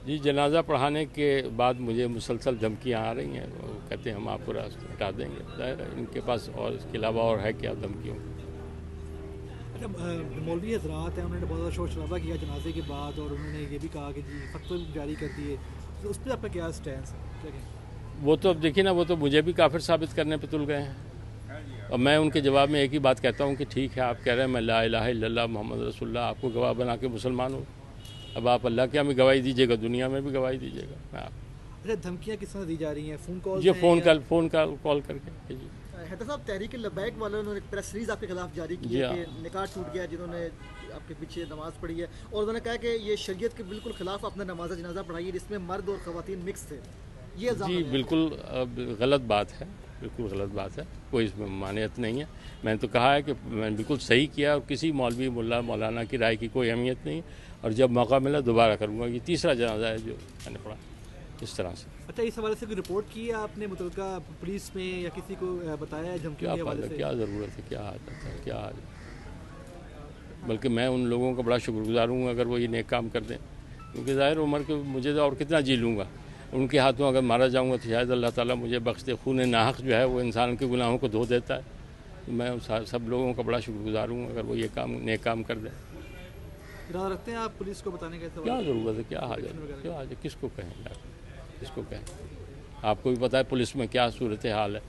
جی جنازہ پڑھانے کے بعد مجھے مسلسل دھمکیاں آ رہی ہیں، وہ کہتے ہیں ہم آپ کو راستہ ہٹا دیں گے، ظاہر ہے ان کے پاس اور اس کے علاوہ اور ہے کیا دھمکیوں۔ اچھا، مولوی حضرات ہیں، انہوں نے بہت زیادہ شور شرابہ کیا جنازے کے بعد، اور انہوں نے یہ بھی کہا کہ جی فتوی جاری کر دیے، تو اس پہ آپ کا کیا سٹینس ہے، کیا کہیں؟ وہ تو اب دیکھیے نا، وہ تو مجھے بھی کافر ثابت کرنے پہ تل گئے ہیں، اور میں ان کے جواب میں ایک ہی بات کہتا ہوں کہ ٹھیک ہے، آپ کہہ رہے ہیں میں لا الہ الا اللہ محمد رسول اللہ آپ کو گواہ بنا کے مسلمان ہوں، اب آپ اللہ کے ہمیں گواہی دیجیے گا، دنیا میں بھی گواہی دیجیے گا۔ میں آپ اچھا، دھمکیاں کس طرح دی جا رہی ہیں؟ فون کالز یہ ہیں یا فون کال کر کے جی حیدر صاحب، تحریک لبیک والوں نے پریس ریلیز آپ کے خلاف جاری کی جی ہے ہاں۔ کہ نکاح ٹوٹ گیا جنہوں نے آپ کے پیچھے نماز پڑھی ہے، اور انہوں نے کہا کہ یہ شریعت کے بالکل خلاف اپنا نماز جنازہ پڑھائی ہے جس میں مرد اور خواتین مکس تھے، یہ الزام جی لگایا۔ بالکل غلط بات ہے، بالکل غلط بات ہے، کوئی اس میں ممانعت نہیں ہے۔ میں نے تو کہا ہے کہ میں نے بالکل صحیح کیا، اور کسی مولوی مولانا کی رائے کی کوئی اہمیت نہیں، اور جب موقع ملا دوبارہ کروں گا۔ یہ تیسرا جنازہ ہے جو میں نے پڑھا اس طرح سے۔ اچھا، اس حوالے سے کوئی رپورٹ کی ہے آپ نے متعلقہ پولیس میں، یا کسی کو بتایا ہے دھمکیوں کیا کے حوالے سے؟ کیا ضرورت ہے، کیا حاجت ہے، کیا حاجت؟ بلکہ میں ان لوگوں کا بڑا شکر گزار ہوں اگر وہ یہ نیک کام کر دیں، کیونکہ ظاہر عمر کے مجھے اور کتنا جی لوں گا، ان کے ہاتھوں اگر مارا جاؤں گا تو شاید اللہ تعالیٰ مجھے بخش دے۔ خون ناحق جو ہے وہ انسان کے گناہوں کو دھو دیتا ہے، تو میں سب لوگوں کا بڑا شکر گزار ہوں اگر وہ یہ کام نیک کام کر دیں۔ ارادہ رکھتے ہیں آپ پولیس کو بتانے کا اس کیا حوالے سے؟ ضرورت ہے، کیا حاجت، کس کو کہیں یار، کس کو کہیں؟ آپ کو بھی پتہ ہے پولیس میں کیا صورت حال ہے۔